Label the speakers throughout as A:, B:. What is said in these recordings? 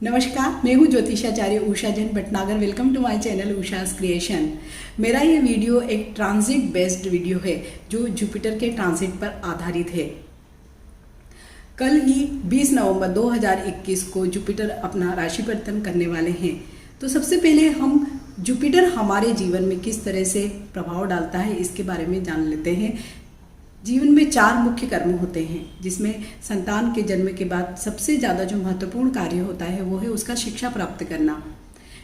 A: नमस्कार, मैं हूँ ज्योतिषाचार्य Usha Jain Bhatnagar. Welcome to my channel Usha's creation. मेरा ये वीडियो एक ट्रांजिट बेस्ड वीडियो है जो जुपिटर के ट्रांजिट पर आधारित है। कल ही 20 नवंबर 2021 को जुपिटर अपना राशि परिवर्तन करने वाले हैं। तो सबसे पहले हम जुपिटर हमारे जीवन में किस तरह से प्रभाव डालता है इसके बारे में जान लेते हैं। जीवन में 4 मुख्य कर्म होते हैं, जिसमें संतान के जन्म के बाद सबसे ज़्यादा जो महत्वपूर्ण कार्य होता है वो है उसका शिक्षा प्राप्त करना।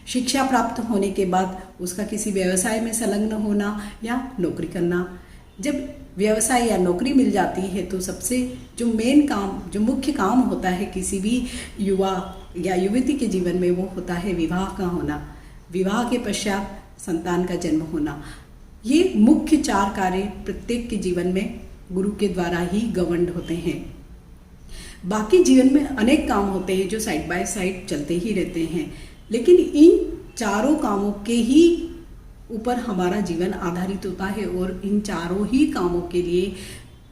A: शिक्षा प्राप्त होने के बाद उसका किसी व्यवसाय में संलग्न होना या नौकरी करना। जब व्यवसाय या नौकरी मिल जाती है तो सबसे जो मेन काम, जो मुख्य काम होता है किसी भी युवा या युवती के जीवन में, वो होता है विवाह का होना। विवाह के पश्चात संतान का जन्म होना। ये मुख्य 4 कार्य प्रत्येक के जीवन में गुरु के द्वारा ही गवर्न्ड होते हैं। बाकी जीवन में अनेक काम होते हैं जो साइड बाय साइड चलते ही रहते हैं, लेकिन इन चारों कामों के ही ऊपर हमारा जीवन आधारित होता है और इन चारों ही कामों के लिए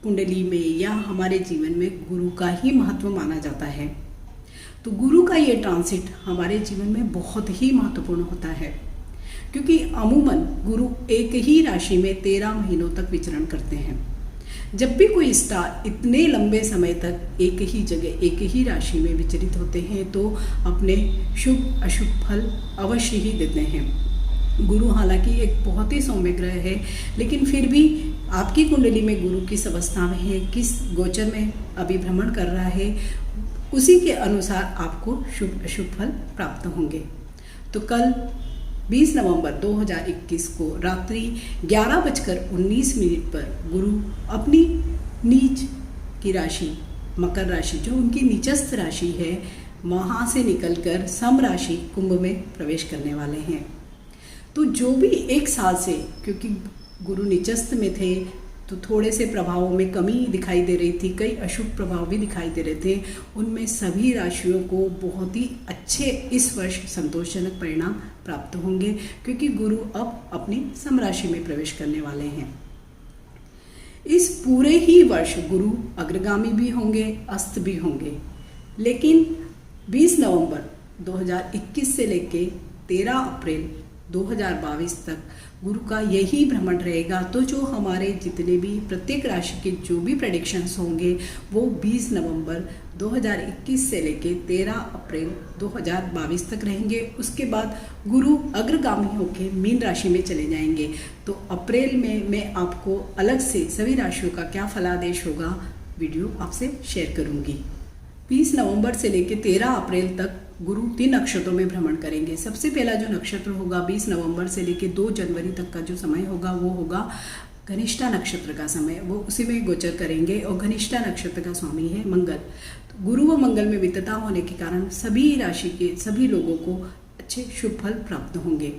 A: कुंडली में या हमारे जीवन में गुरु का ही महत्व माना जाता है। तो गुरु का ये ट्रांसिट हमारे जीवन में बहुत ही महत्वपूर्ण होता है, क्योंकि अमूमन गुरु एक ही राशि में 13 महीनों तक विचरण करते हैं। जब भी कोई स्टार इतने लंबे समय तक एक ही जगह, एक ही राशि में विचरित होते हैं तो अपने शुभ अशुभ फल अवश्य ही देते हैं। गुरु हालांकि एक बहुत ही सौम्य ग्रह है, लेकिन फिर भी आपकी कुंडली में गुरु किस अवस्था में है, किस गोचर में अभी भ्रमण कर रहा है, उसी के अनुसार आपको शुभ अशुभ फल प्राप्त होंगे। तो कल 20 नवंबर 2021 को रात्रि 11:19 पर गुरु अपनी नीच की राशि मकर राशि, जो उनकी नीचस्थ राशि है, वहाँ से निकलकर सम राशि कुंभ में प्रवेश करने वाले हैं। तो जो भी एक साल से, क्योंकि गुरु नीचस्थ में थे तो थोड़े से प्रभावों में कमी दिखाई दे रही थी, कई अशुभ प्रभाव भी दिखाई दे रहे थे, उनमें सभी राशियों को बहुत ही अच्छे इस वर्ष संतोषजनक परिणाम प्राप्त होंगे, क्योंकि गुरु अब अपनी सम राशि में प्रवेश करने वाले हैं। इस पूरे ही वर्ष गुरु अग्रगामी भी होंगे, अस्त भी होंगे, लेकिन 20 नवंबर 2021 से लेके 13 अप्रैल 2022 तक गुरु का यही भ्रमण रहेगा। तो जो हमारे जितने भी प्रत्येक राशि के जो भी प्रेडिक्शंस होंगे वो 20 नवंबर 2021 से लेके 13 अप्रैल 2022 तक रहेंगे। उसके बाद गुरु अग्रगामी होकर मीन राशि में चले जाएंगे। तो अप्रैल में मैं आपको अलग से सभी राशियों का क्या फलादेश होगा वीडियो आपसे शेयर करूंगी। 20 नवंबर से लेकर 13 अप्रैल तक गुरु 3 नक्षत्रों में भ्रमण करेंगे। सबसे पहला जो नक्षत्र होगा 20 नवंबर से लेकर 2 जनवरी तक का जो समय होगा वो होगा घनिष्ठा नक्षत्र का समय, वो उसी में गोचर करेंगे। और घनिष्ठा नक्षत्र का स्वामी है मंगल। तो गुरु व मंगल में मित्रता होने के कारण सभी राशि के सभी लोगों को अच्छे शुभ फल प्राप्त होंगे।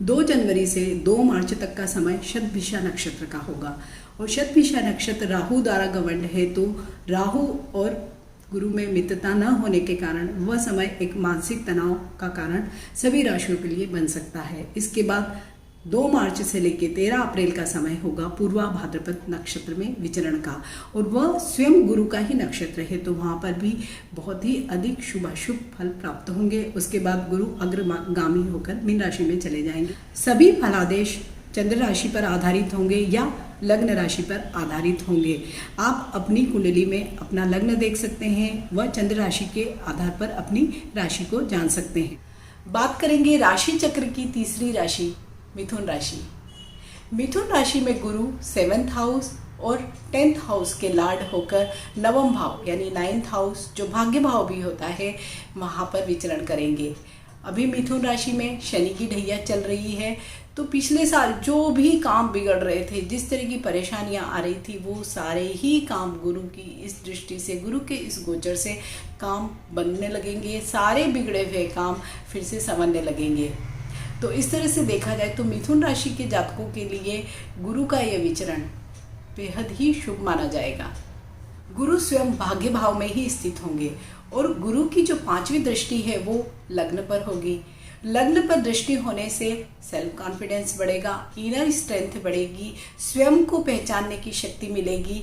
A: 2 जनवरी से 2 मार्च तक का समय शतभिषा नक्षत्र का होगा, और शतभिषा नक्षत्र राहु द्वारा गवर्न्ड है। तो राहु और गुरु में मित्रता न होने के कारण वह समय एक मानसिक तनाव का कारण सभी राशियों के लिए बन सकता है। इसके बाद 2 मार्च से लेकर 13 अप्रैल का समय होगा पूर्वा भाद्रपद नक्षत्र में विचरण का, और वह स्वयं गुरु का ही नक्षत्र है, तो वहाँ पर भी बहुत ही अधिक शुभ अशुभ फल प्राप्त होंगे। उसके बाद गुरु अग्रगामी होकर मीन राशि में चले जाएंगे। सभी फलादेश चंद्र राशि पर आधारित होंगे या लग्न राशि पर आधारित होंगे। आप अपनी कुंडली में अपना लग्न देख सकते हैं, वह चंद्र राशि के आधार पर अपनी राशि को जान सकते हैं। बात करेंगे राशि चक्र की तीसरी राशि मिथुन राशि। मिथुन राशि में गुरु 7th हाउस और 10th हाउस के लॉर्ड होकर नवम भाव यानी 9th हाउस जो भाग्य भाव भी होता है वहाँ पर विचरण करेंगे। अभी मिथुन राशि में शनि की ढैया चल रही है, तो पिछले साल जो भी काम बिगड़ रहे थे, जिस तरह की परेशानियां आ रही थी, वो सारे ही काम गुरु की इस दृष्टि से, गुरु के इस गोचर से काम बनने लगेंगे। सारे बिगड़े हुए काम फिर से संवरने लगेंगे। तो इस तरह से देखा जाए तो मिथुन राशि के जातकों के लिए गुरु का यह विचरण बेहद ही शुभ माना जाएगा। गुरु स्वयं भाग्य भाव में ही स्थित होंगे, और गुरु की जो 5वीं दृष्टि है वो लग्न पर होगी। लग्न पर दृष्टि होने से सेल्फ कॉन्फिडेंस बढ़ेगा, इनर स्ट्रेंथ बढ़ेगी, स्वयं को पहचानने की शक्ति मिलेगी,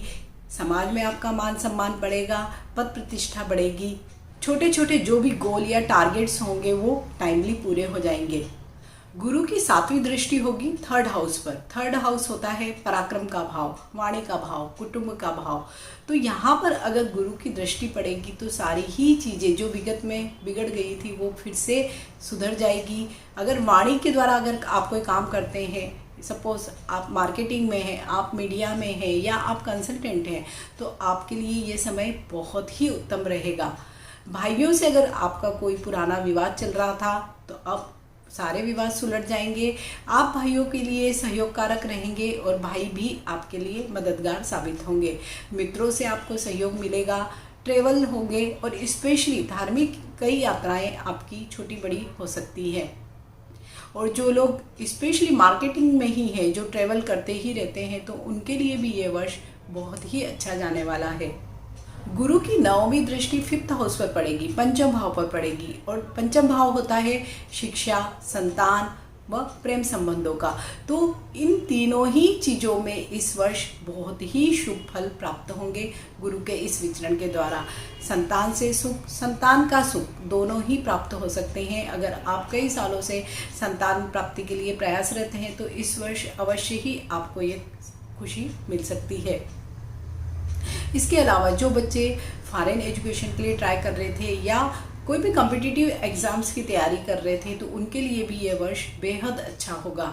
A: समाज में आपका मान सम्मान बढ़ेगा, पद प्रतिष्ठा बढ़ेगी, छोटे छोटे जो भी गोल या टारगेट्स होंगे वो टाइमली पूरे हो जाएंगे। गुरु की 7वीं दृष्टि होगी 3rd हाउस पर। 3rd हाउस होता है पराक्रम का भाव, वाणी का भाव, कुटुंब का भाव। तो यहाँ पर अगर गुरु की दृष्टि पड़ेगी तो सारी ही चीज़ें जो विगत में बिगड़ गई थी वो फिर से सुधर जाएगी। अगर वाणी के द्वारा अगर आप कोई काम करते हैं, सपोज आप मार्केटिंग में हैं, आप मीडिया में हैं या आप कंसल्टेंट हैं, तो आपके लिए ये समय बहुत ही उत्तम रहेगा। भाइयों से अगर आपका कोई पुराना विवाद चल रहा था तो अब सारे विवाद सुलझ जाएंगे। आप भाइयों के लिए सहयोग कारक रहेंगे और भाई भी आपके लिए मददगार साबित होंगे। मित्रों से आपको सहयोग मिलेगा, ट्रेवल होंगे और स्पेशली धार्मिक कई यात्राएं आपकी छोटी बड़ी हो सकती है। और जो लोग स्पेशली मार्केटिंग में ही हैं, जो ट्रेवल करते ही रहते हैं, तो उनके लिए भी ये वर्ष बहुत ही अच्छा जाने वाला है। गुरु की 9वीं दृष्टि 5th हाउस पर पड़ेगी, पंचम भाव पर पड़ेगी। और पंचम भाव होता है शिक्षा, संतान व प्रेम संबंधों का। तो इन तीनों ही चीज़ों में इस वर्ष बहुत ही शुभ फल प्राप्त होंगे गुरु के इस विचरण के द्वारा। संतान से सुख, संतान का सुख दोनों ही प्राप्त हो सकते हैं। अगर आप कई सालों से संतान प्राप्ति के लिए प्रयासरत हैं तो इस वर्ष अवश्य ही आपको ये खुशी मिल सकती है। इसके अलावा जो बच्चे फॉरेन एजुकेशन के लिए ट्राई कर रहे थे या कोई भी कॉम्पिटिटिव एग्ज़ाम्स की तैयारी कर रहे थे तो उनके लिए भी ये वर्ष बेहद अच्छा होगा।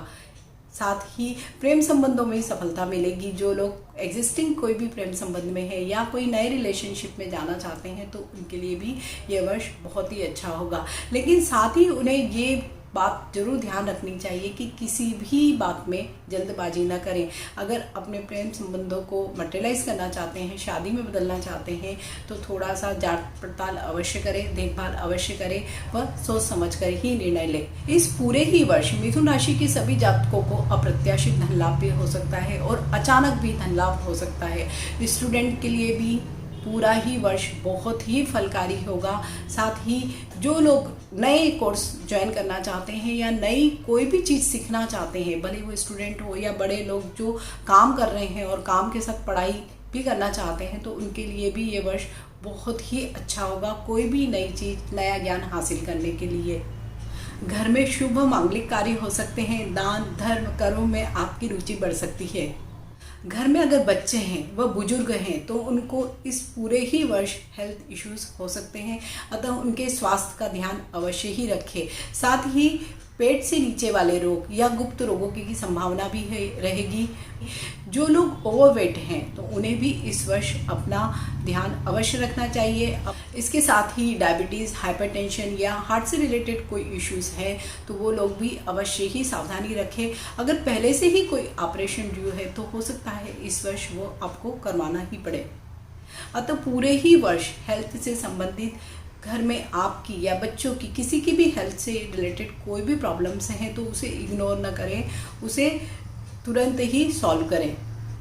A: साथ ही प्रेम संबंधों में सफलता मिलेगी। जो लोग एग्जिस्टिंग कोई भी प्रेम संबंध में है या कोई नए रिलेशनशिप में जाना चाहते हैं तो उनके लिए भी ये वर्ष बहुत ही अच्छा होगा। लेकिन साथ ही उन्हें ये बात जरूर ध्यान रखनी चाहिए कि किसी भी बात में जल्दबाजी ना करें। अगर अपने प्रेम संबंधों को मटेरियलाइज करना चाहते हैं, शादी में बदलना चाहते हैं, तो थोड़ा सा जांच पड़ताल अवश्य करें, देखभाल अवश्य करें व सोच समझ कर ही निर्णय लें। इस पूरे ही वर्ष मिथुन राशि के सभी जातकों को अप्रत्याशित धन लाभ भी हो सकता है और अचानक भी धन लाभ हो सकता है। स्टूडेंट के लिए भी पूरा ही वर्ष बहुत ही फलकारी होगा। साथ ही जो लोग नए कोर्स ज्वाइन करना चाहते हैं या नई कोई भी चीज़ सीखना चाहते हैं, भले वो स्टूडेंट हो या बड़े लोग जो काम कर रहे हैं और काम के साथ पढ़ाई भी करना चाहते हैं, तो उनके लिए भी ये वर्ष बहुत ही अच्छा होगा कोई भी नई चीज़, नया ज्ञान हासिल करने के लिए। घर में शुभ मांगलिक कार्य हो सकते हैं। दान धर्म कर्म में आपकी रुचि बढ़ सकती है। घर में अगर बच्चे हैं व बुजुर्ग हैं तो उनको इस पूरे ही वर्ष हेल्थ इश्यूज हो सकते हैं, अतः उनके स्वास्थ्य का ध्यान अवश्य ही रखें। साथ ही पेट से नीचे वाले रोग या गुप्त रोगों की संभावना भी रहेगी। जो लोग ओवरवेट हैं तो उन्हें भी इस वर्ष अपना ध्यान अवश्य रखना चाहिए। इसके साथ ही डायबिटीज़, हाइपरटेंशन या हार्ट से रिलेटेड कोई इश्यूज है तो वो लोग भी अवश्य ही सावधानी रखें। अगर पहले से ही कोई ऑपरेशन ड्यू है तो हो सकता है इस वर्ष वो आपको करवाना ही पड़े। अतः पूरे ही वर्ष हेल्थ से संबंधित घर में आपकी या बच्चों की किसी की भी हेल्थ से रिलेटेड कोई भी प्रॉब्लम्स हैं तो उसे इग्नोर न करें, उसे तुरंत ही सॉल्व करें।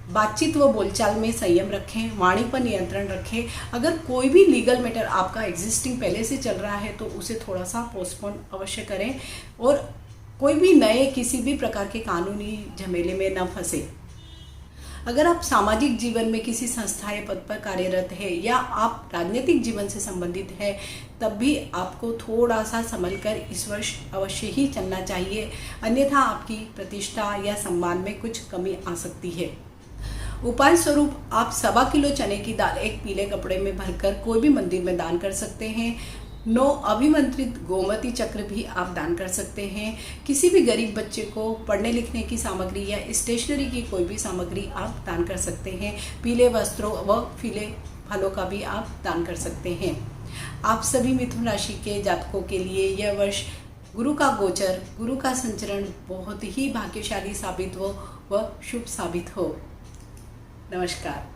A: बातचीत व बोलचाल में संयम रखें, वाणी पर नियंत्रण रखें। अगर कोई भी लीगल मैटर आपका एग्जिस्टिंग पहले से चल रहा है तो उसे थोड़ा सा पोस्टपोन अवश्य करें और कोई भी नए किसी भी प्रकार के कानूनी झमेले में न फंसे। अगर आप सामाजिक जीवन में किसी संस्था या पद पर कार्यरत है या आप राजनीतिक जीवन से संबंधित है तब भी आपको थोड़ा सा संभल कर इस वर्ष अवश्य ही चलना चाहिए, अन्यथा आपकी प्रतिष्ठा या सम्मान में कुछ कमी आ सकती है। उपाय स्वरूप आप 1.25 किलो चने की दाल एक पीले कपड़े में भरकर कोई भी मंदिर में दान कर सकते हैं। 9 अभिमंत्रित गोमती चक्र भी आप दान कर सकते हैं। किसी भी गरीब बच्चे को पढ़ने लिखने की सामग्री या स्टेशनरी की कोई भी सामग्री आप दान कर सकते हैं। पीले वस्त्रों व पीले फलों का भी आप दान कर सकते हैं। आप सभी मिथुन राशि के जातकों के लिए यह वर्ष गुरु का गोचर, गुरु का संचरण बहुत ही भाग्यशाली साबित हो व शुभ साबित हो। नमस्कार।